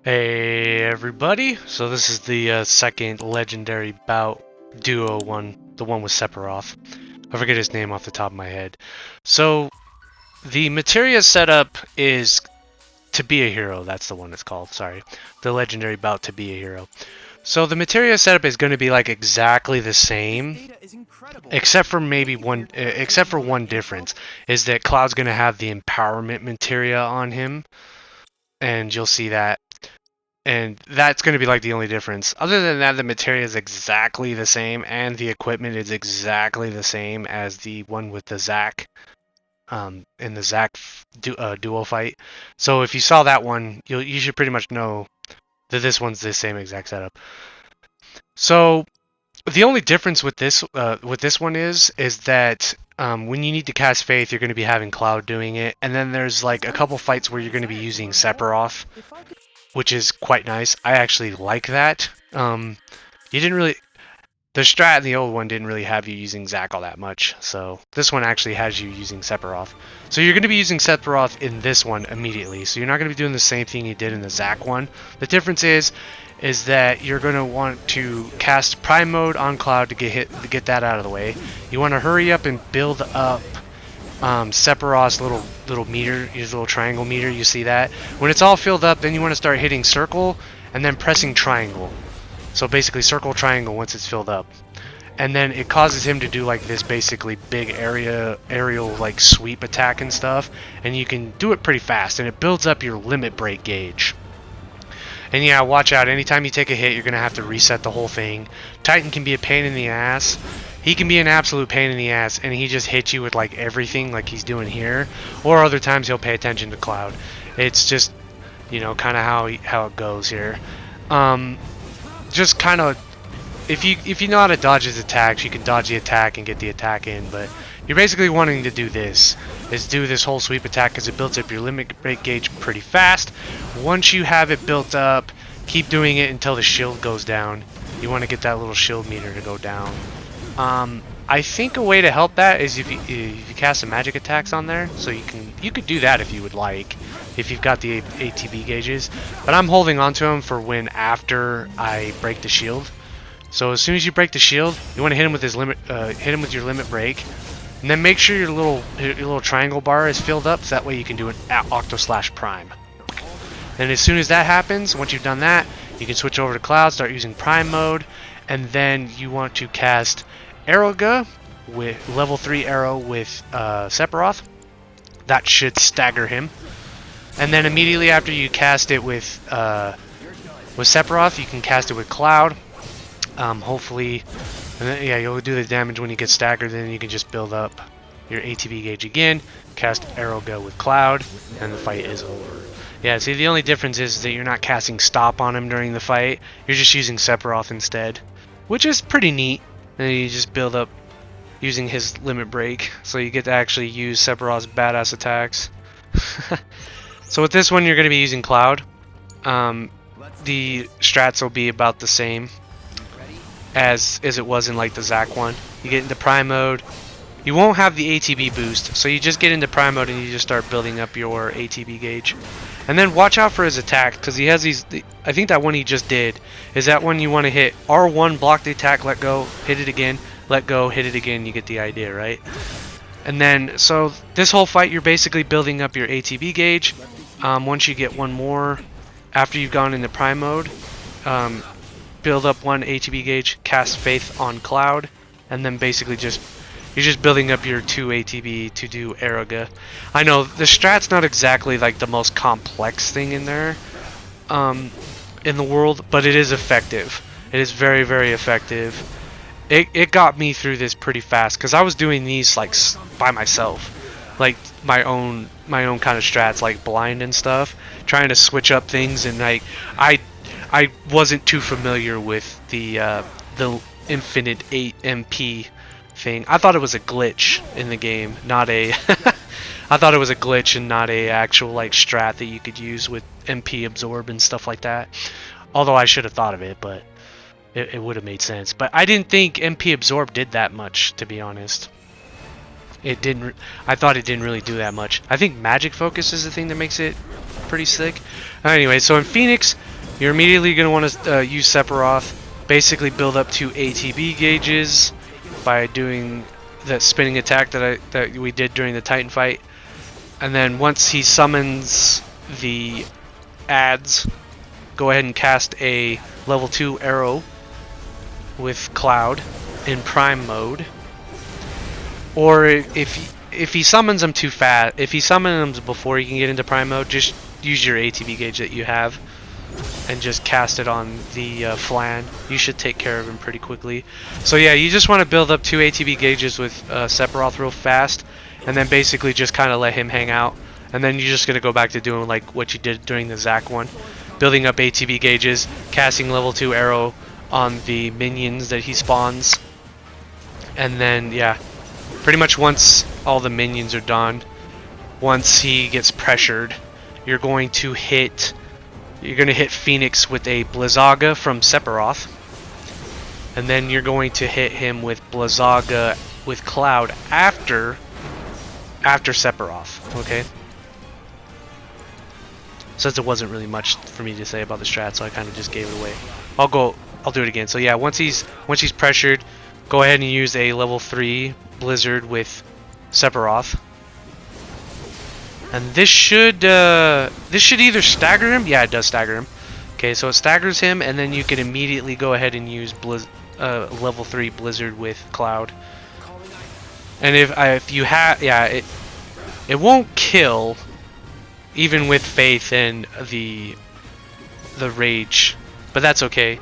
Hey everybody! So this is the second legendary Bout duo one, the one with Sephiroth. I forget his name off the top of my head. So the materia setup is to be a hero. That's the one it's called. Sorry, the legendary Bout to be a hero. So the materia setup is going to be like exactly the same, except for maybe one difference is that Cloud's going to have the empowerment materia on him, and you'll see that. And that's going to be like the only difference. Other than that, the materia is exactly the same, and the equipment is exactly the same as the one with the Zack, in the Zack duo fight. So if you saw that one, you should pretty much know that this one's the same exact setup. So the only difference with this one is that when you need to cast Faith, you're going to be having Cloud doing it, and then there's like a couple fights where you're going to be using Sephiroth, which is quite nice. I actually like that. You didn't really... The strat in the old one didn't really have you using Zack all that much, so this one actually has you using Sephiroth. So you're going to be using Sephiroth in this one immediately, so you're not going to be doing the same thing you did in the Zack one. The difference is that you're going to want to cast Prime Mode on Cloud to get that out of the way. You want to hurry up and build up Sephiroth's little meter, his little triangle meter. You see that? When it's all filled up, then you want to start hitting circle and then pressing triangle. So basically circle, triangle once it's filled up, and then it causes him to do like this basically big aerial like sweep attack and stuff, and you can do it pretty fast, and it builds up your limit break gauge. And yeah, watch out, anytime you take a hit, you're gonna have to reset the whole thing. Titan can be a pain in the ass. He can be an absolute pain in the ass, and he just hits you with like everything like he's doing here, or other times he'll pay attention to Cloud. It's just, you know, kind of how it goes here. Just kind of, if you know how to dodge his attacks, you can dodge the attack and get the attack in, but you're basically wanting to do this whole sweep attack because it builds up your limit break gauge pretty fast. Once you have it built up, keep doing it until the shield goes down. You want to get that little shield meter to go down. I think a way to help that is if you cast some magic attacks on there, so you could do that if you would like, if you've got the ATB gauges. But I'm holding on to them for when after I break the shield. So as soon as you break the shield, you want to hit him with hit your limit break, and then make sure your little triangle bar is filled up, so that way you can do it at Octo/Prime. And as soon as that happens, once you've done that, you can switch over to Cloud, start using Prime mode, and then you want to cast Aeroga with level 3 arrow with Sephiroth. That should stagger him. And then immediately after you cast it with Sephiroth, you can cast it with Cloud. Hopefully, and then, yeah, you'll do the damage when you get staggered. Then you can just build up your ATB gauge again, cast Aeroga with Cloud, and the fight is over. Yeah, see, the only difference is that you're not casting Stop on him during the fight. You're just using Sephiroth instead, which is pretty neat. And you just build up using his limit break, so you get to actually use Sephiroth's badass attacks. So with this one, you're going to be using Cloud. The strats will be about the same as it was in like the Zack one. You get into Prime mode. You won't have the ATB boost, so you just get into Prime mode and you just start building up your ATB gauge. And then watch out for his attack, because he has these... I think that one he just did is that one you want to hit R1, block the attack, let go, hit it again, let go, hit it again. You get the idea, right? And then, so this whole fight, you're basically building up your ATB gauge. Once you get one more, after you've gone into Prime mode, build up one ATB gauge, cast Faith on Cloud, and then basically you're just building up your 2 ATB to do Aeroga. I know the strat's not exactly like the most complex thing in there, in the world, but it is effective. It is very, very effective. It got me through this pretty fast because I was doing these like by myself, like my own kind of strats, like blind and stuff, trying to switch up things, and like I wasn't too familiar with the infinite 8 MP thing. I thought it was a glitch in the game, not a I thought it was a glitch and not a actual like strat that you could use with MP absorb and stuff like that. Although I should have thought of it, but it would have made sense. But I didn't think MP absorb did that much, to be honest. It didn't. I thought it didn't really do that much. I think magic focus is the thing that makes it pretty sick. Anyway, so in Phoenix, You're immediately going to want to use Sephiroth, basically build up 2 ATB gauges by doing that spinning attack that we did during the Titan fight. And then once he summons the ads, go ahead and cast a level 2 arrow with Cloud in prime mode. Or if he summons them too fast, if he summons them before you can get into prime mode, just use your ATB gauge that you have and just cast it on the Flan. You should take care of him pretty quickly. So yeah, you just want to build up 2 ATB gauges with Sephiroth real fast, and then basically just kind of let him hang out. And then you're just going to go back to doing like what you did during the Zack one. Building up ATB gauges, casting level 2 arrow on the minions that he spawns. And then, yeah, pretty much once all the minions are done, once he gets pressured, you're going to hit Phoenix with a Blizzaga from Sephiroth. And then you're going to hit him with Blizzaga with Cloud after Sephiroth, okay? Since it wasn't really much for me to say about the strat, so I kind of just gave it away. I'll do it again. So yeah, once he's pressured, go ahead and use a level 3 Blizzard with Sephiroth. And this should either stagger him. Yeah, it does stagger him. Okay, so it staggers him, and then you can immediately go ahead and use level 3 Blizzard with Cloud. And if you have, yeah, it won't kill, even with Faith and the Rage, but that's okay.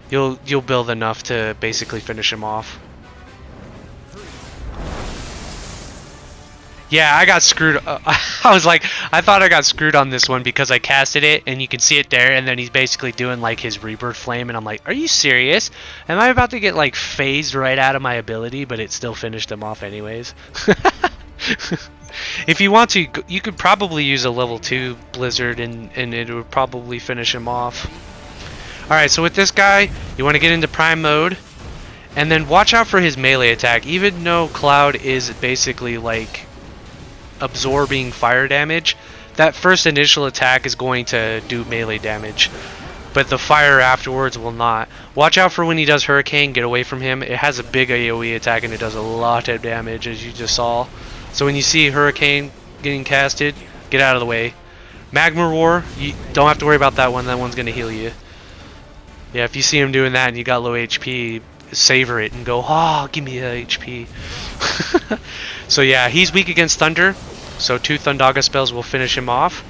You'll build enough to basically finish him off. Yeah, I got screwed. I thought I got screwed on this one because I casted it, and you can see it there, and then he's basically doing like his Rebirth Flame, and I'm like, are you serious? Am I about to get like phased right out of my ability, but it still finished him off anyways? If you want to, you could probably use a level 2 Blizzard, and it would probably finish him off. Alright, so with this guy, you want to get into prime mode, and then watch out for his melee attack. Even though Cloud is basically like absorbing fire damage, that first initial attack is going to do melee damage, but the fire afterwards will not. Watch out for when he does Hurricane, get away from him. It has a big AoE attack and it does a lot of damage, as you just saw. So when you see Hurricane getting casted, get out of the way. Magma Roar, you don't have to worry about that one. That one's going to heal you. Yeah, if you see him doing that and you got low HP, savor it and go, oh, give me a HP. So yeah, he's weak against Thunder, so 2 Thundaga spells will finish him off.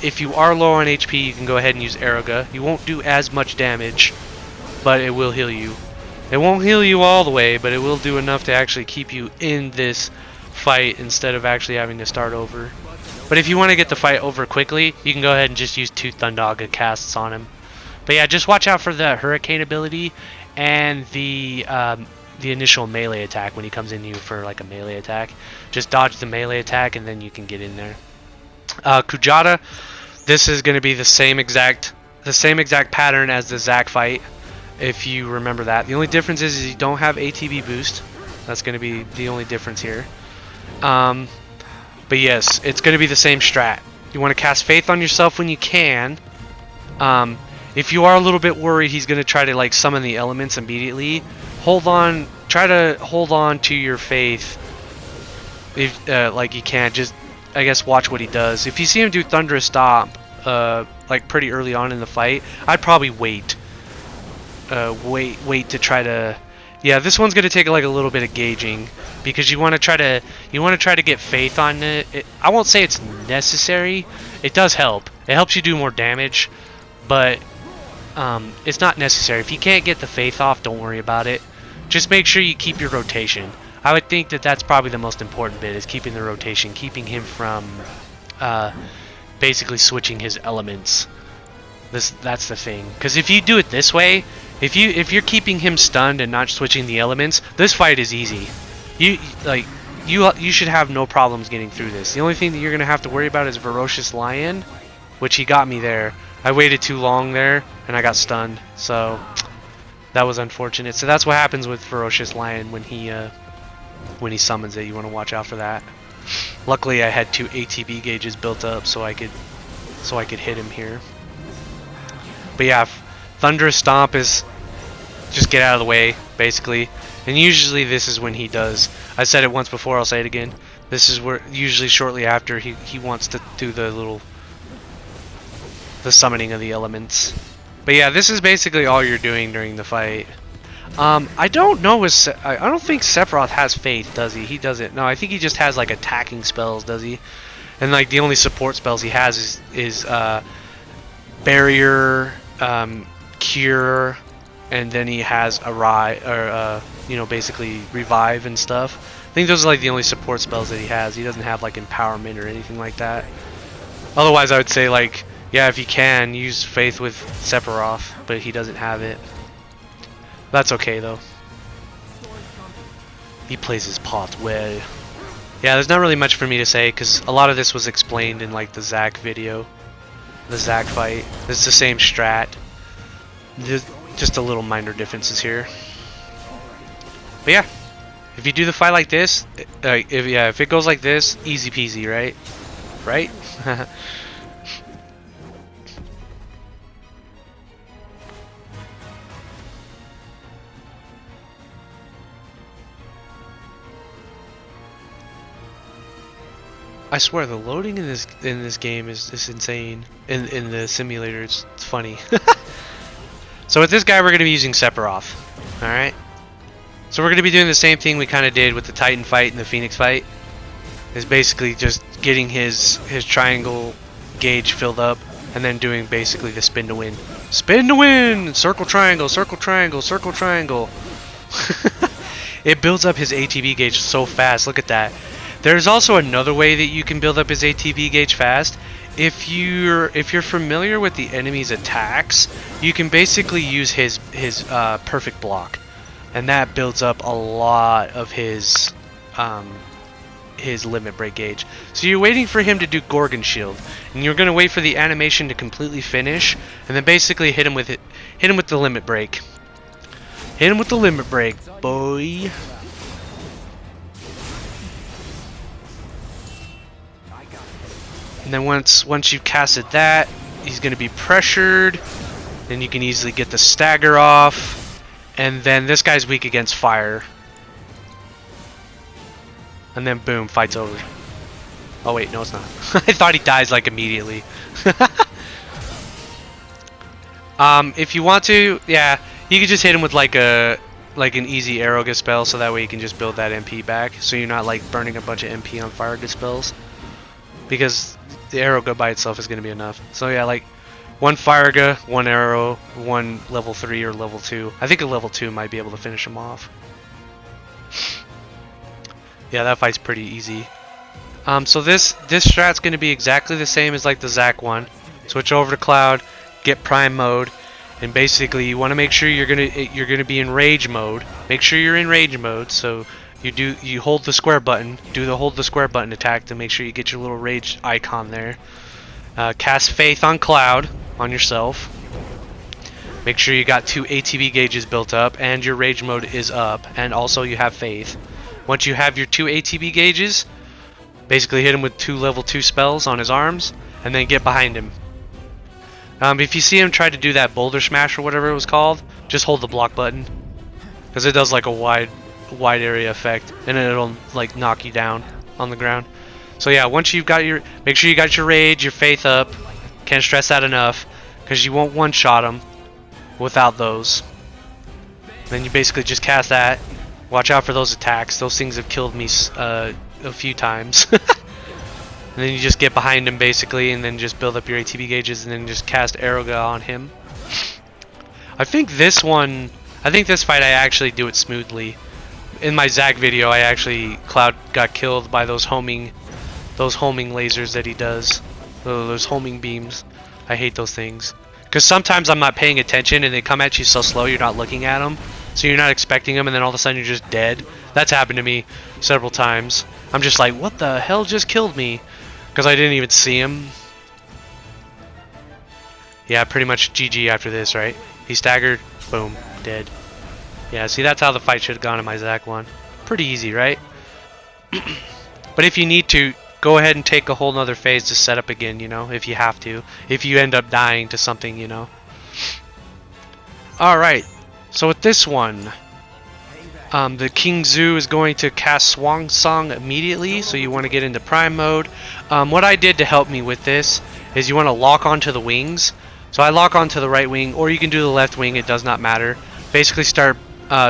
If you are low on HP, you can go ahead and use Aeroga. You won't do as much damage, but it will heal you. It won't heal you all the way, but it will do enough to actually keep you in this fight instead of actually having to start over. But if you want to get the fight over quickly, you can go ahead and just use 2 Thundaga casts on him. But yeah, just watch out for the Hurricane ability and the initial melee attack when he comes in you for like a melee attack. Just dodge the melee attack and then you can get in there. Kujata, this is going to be the same exact pattern as the Zack fight, if you remember that. The only difference is you don't have ATB boost. That's going to be the only difference here. But yes, it's going to be the same strat. You want to cast Faith on yourself when you can. If you are a little bit worried he's going to try to like summon the elements immediately, try to hold on to your Faith if like you can. Just, I guess, watch what he does. If you see him do Thunderous Stomp like pretty early on in the fight, I'd probably wait to try to, yeah, this one's going to take like a little bit of gauging, because you want to try to get Faith on it. I won't say it's necessary. It does help. It helps you do more damage, but it's not necessary. If you can't get the Faith off, don't worry about it. Just make sure you keep your rotation. I would think that that's probably the most important bit, is keeping the rotation, keeping him from basically switching his elements. That's the thing. Because if you do it this way, if you're keeping him stunned and not switching the elements, this fight is easy. You should have no problems getting through this. The only thing that you're gonna have to worry about is Ferocious Lion, which he got me there. I waited too long there and I got stunned, so that was unfortunate. So that's what happens with Ferocious Lion when he summons it. You want to watch out for that. Luckily, I had 2 ATB gauges built up, so I could hit him here. But yeah, Thunderous Stomp is just get out of the way, basically. And usually this is when he does. I said it once before, I'll say it again. This is where, usually shortly after, he wants to do the summoning of the elements. But yeah, this is basically all you're doing during the fight. I don't know I don't think Sephiroth has Faith, does he? He doesn't. No, I think he just has like attacking spells, does he? And like the only support spells he has is Barrier, Cure, and then he has basically Revive and stuff. I think those are like the only support spells that he has. He doesn't have like Empowerment or anything like that. Otherwise, I would say like, yeah, if you can, use Faith with Sephiroth, but he doesn't have it. That's okay though. He plays his part well. Yeah, there's not really much for me to say because a lot of this was explained in like the Zack video. The Zack fight. It's the same strat. There's just a little minor differences here. But yeah, if you do the fight like this, if it goes like this, easy peasy, right? Right? I swear the loading in this game is just insane. In the simulator, it's funny. So with this guy, we're going to be using Sephiroth. All right. So we're going to be doing the same thing we kind of did with the Titan fight and the Phoenix fight. Is basically just getting his triangle gauge filled up, and then doing basically the spin to win. Spin to win. Circle triangle. Circle triangle. Circle triangle. It builds up his ATB gauge so fast. Look at that. There's also another way that you can build up his ATB gauge fast. If you're familiar with the enemy's attacks, you can basically use his perfect block, and that builds up a lot of his limit break gauge. So you're waiting for him to do Gorgon Shield, and you're gonna wait for the animation to completely finish, and then basically hit him with the limit break. Hit him with the limit break, boy. And then once you've casted that, he's going to be pressured. Then you can easily get the stagger off. And then this guy's weak against fire. And then boom, fight's over. Oh wait, no it's not. I thought he dies like immediately. If you want to, yeah, you can just hit him with like an easy Aeroga spell, so that way you can just build that MP back. So you're not like burning a bunch of MP on Fire spells. Because the Aeroga by itself is going to be enough. So yeah, like one Firega, one arrow, one level 3 or level 2. I think a level 2 might be able to finish him off. Yeah, that fight's pretty easy. So this strat's going to be exactly the same as like the Zack one. Switch over to Cloud, get Prime mode, and basically you want to make sure you're gonna be in Rage mode. Make sure you're in Rage mode. So you hold the square button, hold the square button attack to make sure you get your little rage icon there. Cast Faith on Cloud on yourself. Make sure you got 2 ATB gauges built up and your rage mode is up, and also you have Faith. Once you have your 2 ATB gauges, basically hit him with 2 level 2 spells on his arms, and then get behind him. If you see him try to do that boulder smash or whatever it was called, just hold the block button, because it does like a wide area effect, and it'll like knock you down on the ground. So yeah, once you've got make sure you got your rage, your faith up. Can't stress that enough, because you won't one-shot them without those. Then you basically just cast that. Watch out for those attacks. Those things have killed me a few times. And then you just get behind him basically, and then just build up your ATB gauges, and then just cast Aeroga on him. I think this fight I actually do it smoothly. In my Zack video, Cloud got killed by those homing lasers that he does. Those homing beams. I hate those things. Because sometimes I'm not paying attention and they come at you so slow you're not looking at them. So you're not expecting them, and then all of a sudden you're just dead. That's happened to me several times. I'm just like, what the hell just killed me? Because I didn't even see him. Yeah, pretty much GG after this, right? He staggered, boom, dead. Yeah, see, that's how the fight should have gone in my Zack one. Pretty easy, right? But if you need to, go ahead and take a whole nother phase to set up again, you know, if you have to. If you end up dying to something, you know. Alright, so with this one, the King Zoo is going to cast Swan Song immediately, so you want to get into Prime mode. What I did to help me with this is you want to lock onto the wings. So I lock onto the right wing, or you can do the left wing, it does not matter. Basically start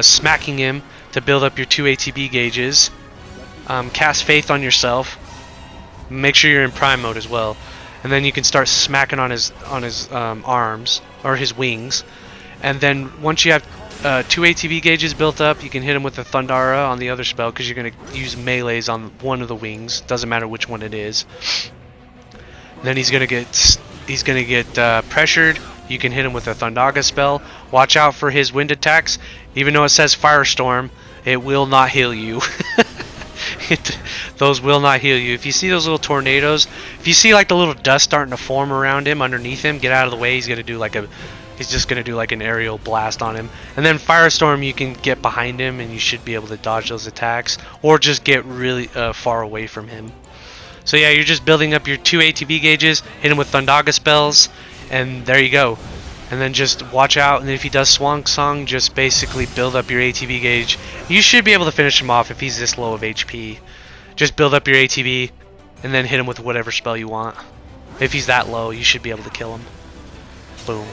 smacking him to build up your 2 ATB gauges. Cast Faith on yourself. Make sure you're in Prime mode as well. And then you can start smacking on his arms, or his wings. And then once you have 2 ATB gauges built up, you can hit him with the Thundara on the other spell, because you're going to use melees on one of the wings. Doesn't matter which one it is. Then he's going to get pressured. You can hit him with a Thundaga spell. Watch out for his wind attacks. Even though it says Firestorm, it will not heal you. Those will not heal you. If you see those little tornadoes, if you see like the little dust starting to form around him, underneath him, get out of the way. He's just gonna do like an aerial blast on him. And then Firestorm, you can get behind him and you should be able to dodge those attacks, or just get really far away from him. So yeah, you're just building up your 2 ATB gauges, hit him with Thundaga spells, and there you go. And then just watch out, and if he does Swan Song, just basically build up your ATB gauge. You should be able to finish him off if he's this low of HP. Just build up your ATB, and then hit him with whatever spell you want. If he's that low, you should be able to kill him. Boom.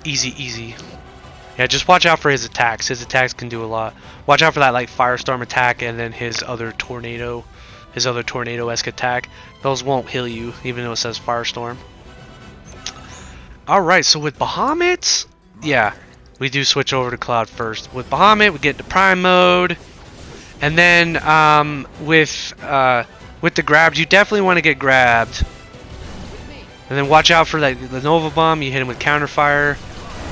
Easy, easy. Yeah, just watch out for his attacks. His attacks can do a lot. Watch out for that like Firestorm attack, and then his other tornado-esque attack. Those won't heal you, even though it says Firestorm. Alright, so with Bahamut, yeah, we do switch over to Cloud first. With Bahamut, we get to Prime mode, and then with the grabs, you definitely want to get grabbed. And then watch out for like the Nova Bomb. You hit him with Counterfire.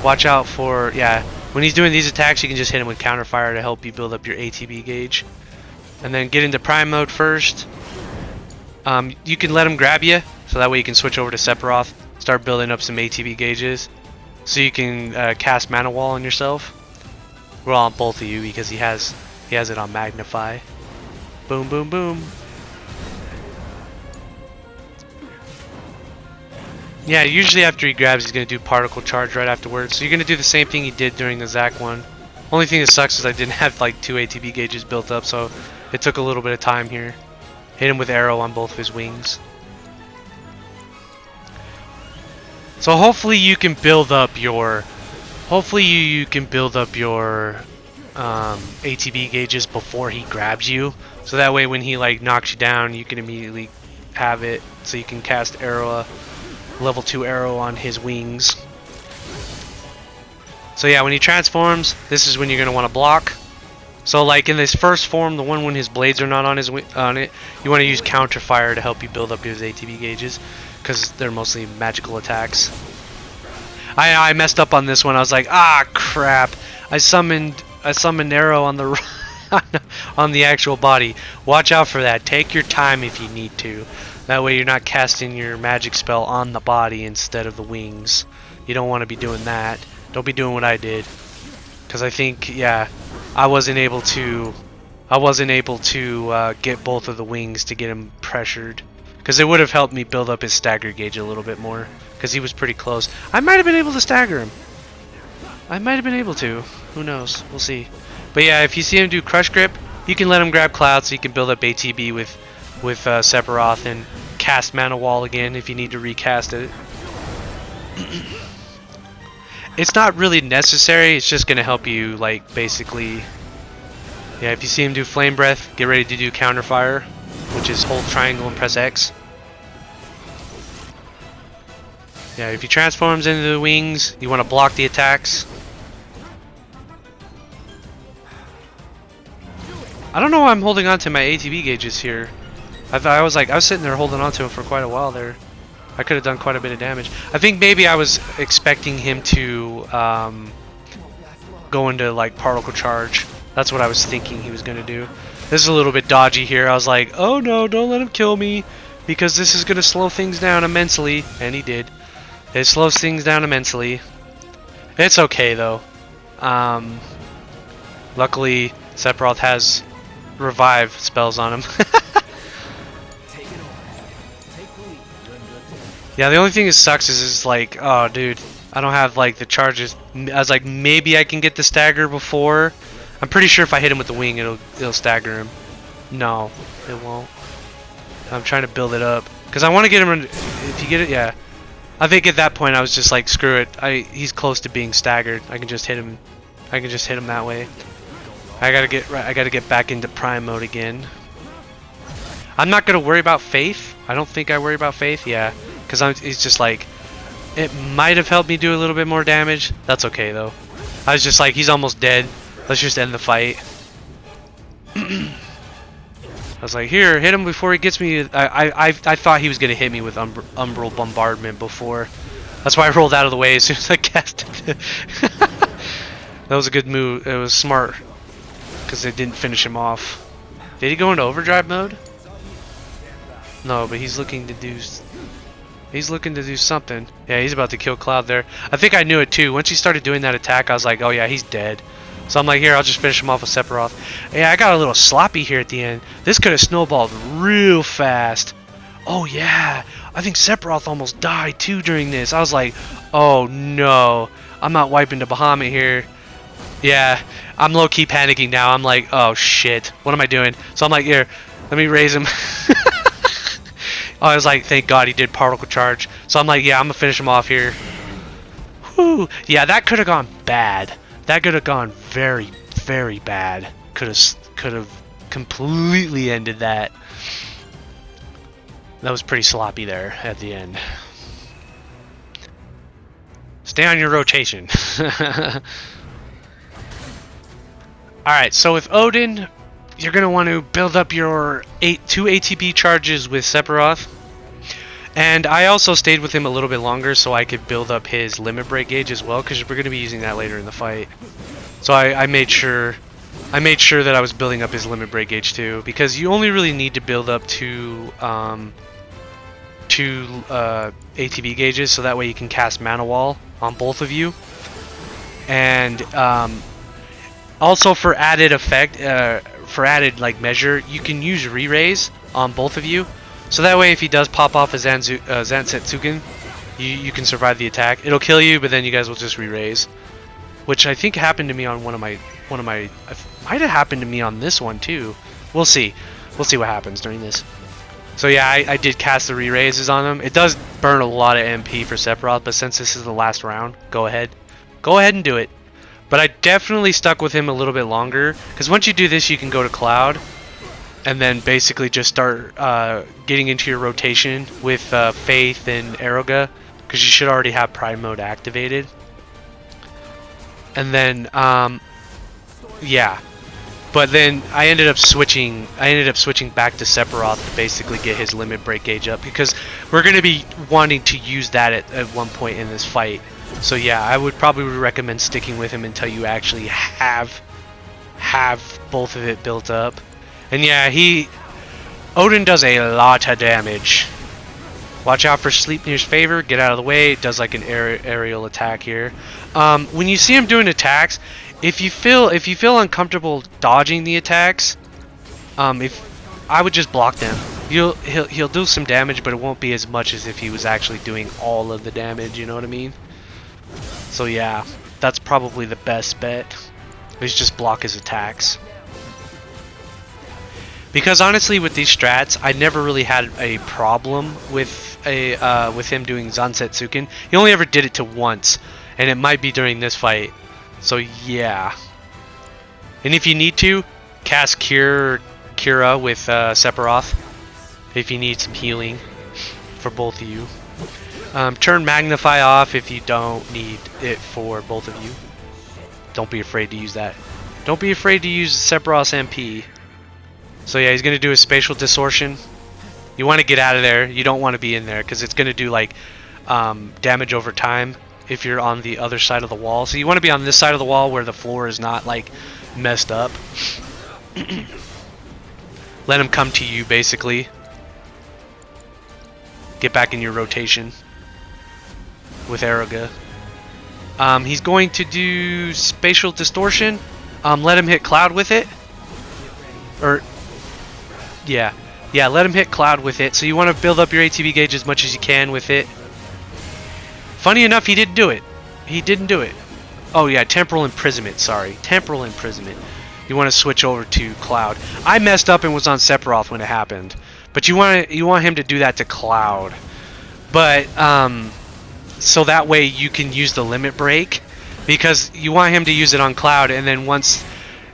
Watch out for, yeah, when he's doing these attacks, you can just hit him with Counterfire to help you build up your ATB gauge. And then get into Prime mode first. You can let him grab you, so that way you can switch over to Sephiroth. Start building up some ATB gauges, so you can cast Mana Wall on yourself. Well, on both of you, because he has it on Magnify. Boom, boom, boom. Yeah, usually after he grabs, he's gonna do Particle Charge right afterwards. So you're gonna do the same thing he did during the Zac one. Only thing that sucks is I didn't have like 2 ATB gauges built up, so it took a little bit of time here. Hit him with Arrow on both of his wings. So hopefully you can build up your, ATB gauges before he grabs you. So that way when he like knocks you down, you can immediately have it. So you can cast Arrow, level 2 Arrow on his wings. So yeah, when he transforms, this is when you're gonna want to block. So like in this first form, the one when his blades are not on it, you want to use Counterfire to help you build up his ATB gauges, because they're mostly magical attacks. I messed up on this one. I was like, ah, crap! I summoned Arrow on the on the actual body. Watch out for that. Take your time if you need to. That way you're not casting your magic spell on the body instead of the wings. You don't want to be doing that. Don't be doing what I did, because I think, yeah, I wasn't able to get both of the wings to get him pressured. Because it would have helped me build up his stagger gauge a little bit more. Because he was pretty close. I might have been able to stagger him. I might have been able to. Who knows? We'll see. But yeah, if you see him do Crush Grip, you can let him grab Cloud so you can build up ATB with Sephiroth and cast Mana Wall again if you need to recast it. It's not really necessary. It's just going to help you, like, basically... Yeah, if you see him do Flame Breath, get ready to do Counterfire, which is hold triangle and press X. Yeah, if he transforms into the wings, you want to block the attacks. I don't know why I'm holding on to my ATB gauges here. I was sitting there holding on to him for quite a while there. I could have done quite a bit of damage. I think maybe I was expecting him to go into like Particle Charge. That's what I was thinking he was going to do. This is a little bit dodgy here. I was like, oh no, don't let him kill me, because this is going to slow things down immensely. And he did. It slows things down immensely. It's okay though. Luckily, Sephiroth has revive spells on him. Yeah, the only thing that sucks is like, oh dude, I don't have like the charges. I was like, maybe I can get the stagger before. I'm pretty sure if I hit him with the wing, it'll stagger him. No, it won't. I'm trying to build it up because I want to get him. If you get it, yeah. I think at that point I was just like, screw it. He's close to being staggered. I can just hit him. I can just hit him that way. I gotta get back into prime mode again. I'm not gonna worry about Faith. I don't think I worry about Faith. Yeah, because he's just like, it might have helped me do a little bit more damage. That's okay though. I was just like, he's almost dead. Let's just end the fight. I was like, here, hit him before he gets me. I thought he was gonna hit me with Umbral Bombardment before. That's why I rolled out of the way as soon as I cast it. That was a good move. It was smart because it didn't finish him off. Did he go into overdrive mode? No, but he's looking to do. He's looking to do something. Yeah, he's about to kill Cloud there. I think I knew it too. Once he started doing that attack, I was like, oh yeah, he's dead. So I'm like, here, I'll just finish him off with Sephiroth. Yeah, I got a little sloppy here at the end. This could have snowballed real fast. Oh yeah, I think Sephiroth almost died too during this. I was like, oh no, I'm not wiping the Bahamut here. Yeah, I'm low-key panicking now. I'm like, oh shit, what am I doing? So I'm like, here, let me raise him. I was like, thank God he did particle charge. So I'm like, yeah, I'm gonna finish him off here. Whew. Yeah, that could have gone bad. That could have gone very, very bad. Could have completely ended that. That was pretty sloppy there at the end. Stay on your rotation. Alright, so with Odin, you're going to want to build up your 2 ATB charges with Sephiroth. And I also stayed with him a little bit longer so I could build up his limit break gauge as well, because we're going to be using that later in the fight. So I made sure that I was building up his limit break gauge too, because you only really need to build up two ATB gauges, so that way you can cast Mana Wall on both of you. And also for added effect, for added like measure, you can use re-raise on both of you. So that way, if he does pop off a Zansetsuken, you can survive the attack. It'll kill you, but then you guys will just re-raise, which I think happened to me on one of my. Might have happened to me on this one too. We'll see. We'll see what happens during this. So yeah, I did cast the re-raises on him. It does burn a lot of MP for Sephiroth, but since this is the last round, go ahead and do it. But I definitely stuck with him a little bit longer, because once you do this, you can go to Cloud. And then basically just start getting into your rotation with Faith and Aeroga, because you should already have Prime Mode activated. And then, yeah. But then I ended up switching back to Sephiroth to basically get his limit break gauge up, because we're going to be wanting to use that at one point in this fight. So yeah, I would probably recommend sticking with him until you actually have both of it built up. And yeah, Odin does a lot of damage. Watch out for Sleipnir's favor. Get out of the way. It does like an aerial attack here. When you see him doing attacks, if you feel uncomfortable dodging the attacks, I would just block them. He'll do some damage, but it won't be as much as if he was actually doing all of the damage. You know what I mean? So yeah, that's probably the best bet. Is just block his attacks. Because honestly, with these strats, I never really had a problem with him doing Zansetsuken. He only ever did it to once, and it might be during this fight. So yeah. And if you need to, cast Cura with Sephiroth if you need some healing for both of you. Turn Magnify off if you don't need it for both of you. Don't be afraid to use that. Don't be afraid to use Sephiroth's MP. So yeah, he's going to do a spatial distortion. You want to get out of there. You don't want to be in there, because it's going to do like damage over time if you're on the other side of the wall. So you want to be on this side of the wall where the floor is not like messed up. Let him come to you basically. Get back in your rotation with Aeroga. He's going to do spatial distortion. Let him hit Cloud with it. Or yeah, let him hit Cloud with it. So you want to build up your ATB gauge as much as you can with it. Funny enough, he didn't do it. he didn't do it. Oh yeah, temporal imprisonment. Sorry, temporal imprisonment. You want to switch over to Cloud. I messed up and was on Sephiroth when it happened, but you want him to do that to Cloud. But so that way you can use the limit break, because you want him to use it on Cloud, and then once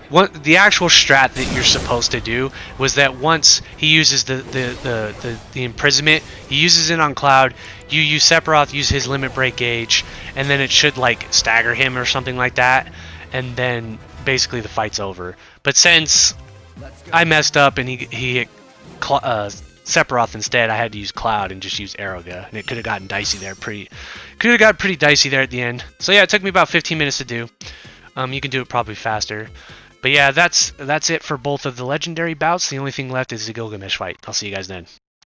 the actual strat that you're supposed to do was that once he uses the imprisonment, he uses it on Cloud. You use Sephiroth, use his limit break gauge, and then it should like stagger him or something like that, and then basically the fight's over. But since I messed up and he hit Sephiroth instead, I had to use Cloud and just use Aeroga, and it could have gotten dicey there. Could have got pretty dicey there at the end. So yeah, it took me about 15 minutes to do. You can do it probably faster. But yeah, that's it for both of the legendary bouts. The only thing left is the Gilgamesh fight. I'll see you guys then.